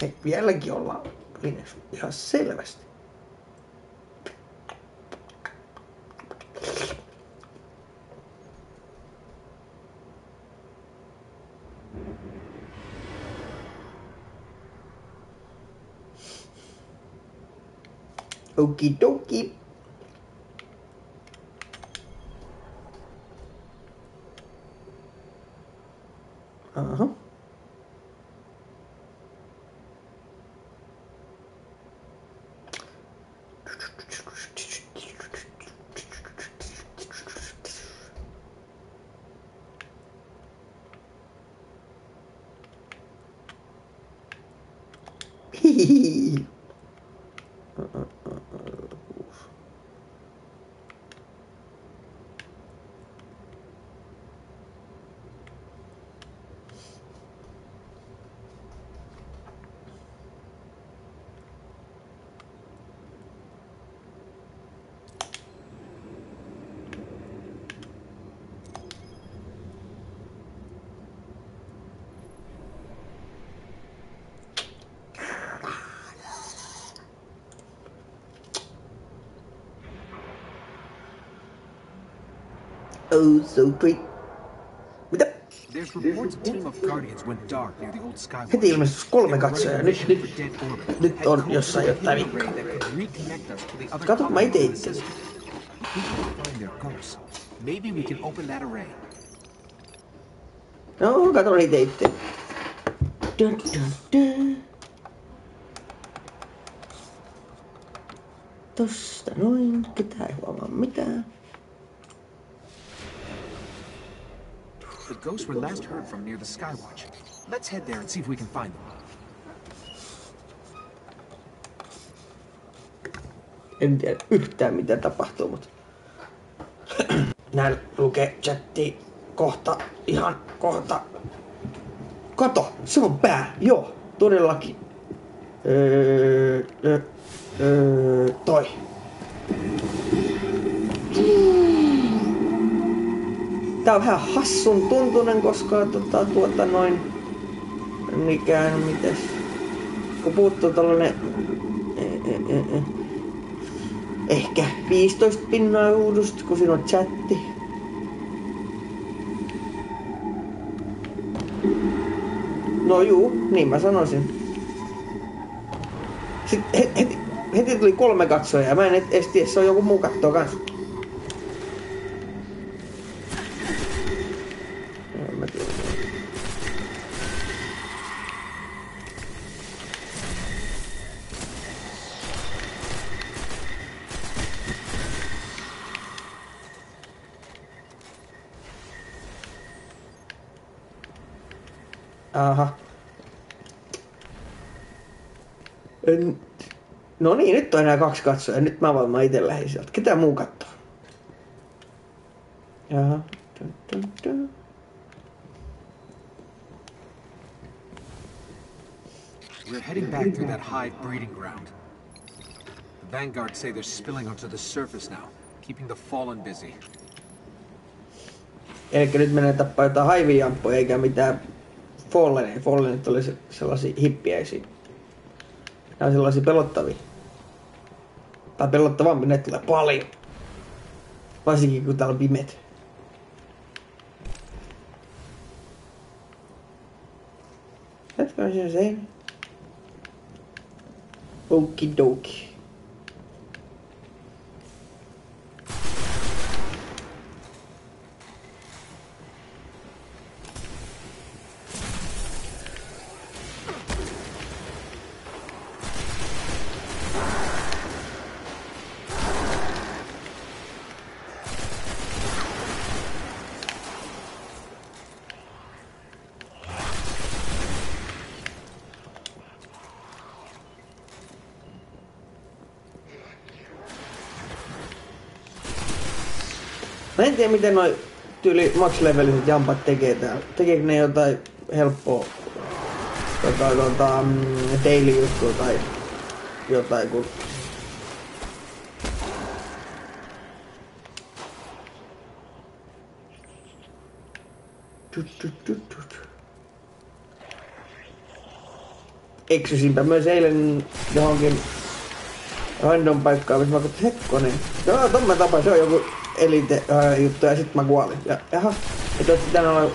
Hei, vieläkin ollaan linjassa ihan selvästi. Okidoki. Aha. Hihihi. Oh, so pretty. Mitä? There's reports a team of guardians went dark near the old Skywatch. Heti ilmestyi 3 katsojaa. Nyt on jossain jotain vikkaa. Kato, mä ite itse. Maybe we can open that array. No, katon ite itse. Tosta noin. Ketään ei huomaa mitään. The ghosts were last heard from near the Skywatch. Let's head there and see if we can find them. En tiedä yhtään mitä tapahtuu, mutta näin lukee chatti kohta, ihan kohta. Kato, se on pää, joo, todellakin. Toi. Tää on vähän hassun tuntunen, koska mikään, mites, kun puuttuu tällainen ehkä 15 pinnaa uudusta, kun siinä on chatti. No juu, niin mä sanoisin. Sitten heti tuli 3 katsojaa ja mä en edes tiedä, se on joku muu kattoo kanssa. Aha. No niin, nyt on enää 2 katsojaa. Nyt mä vaan ite lähdin sieltä. Ketä muu kattoo? Jaha. We're heading back through that hive breeding ground. The Vanguard say they're spilling onto the surface now, keeping the Fallen busy. Elikkä nyt menee tappaa jotain haivijamppoja eikä mitään Falleneja. Fallenit oli sellaisia hippiäisiä. Nämä on sellaisia pelottavia. Tai pelottavampi, ne tulee paljon. Varsinkin kun täällä on pimeet. Jätkö sen seinä? Okidoki. Mä en tiedä miten noi tyyli max-leveliset jampat tekee täällä. Tekeekö ne jotain helppoa daily juttua tai jotain kun... eksysinpä myös eilen johonkin random paikkaan, missä mä katsoin, hekkonen. Joo, ton mä tapasin, se on joku elite juttu ja sit mä kuolin. Ja jaha, et oot pitänyt olla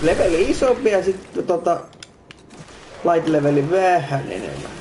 leveli isompi ja sit light leveli vähän enemmän.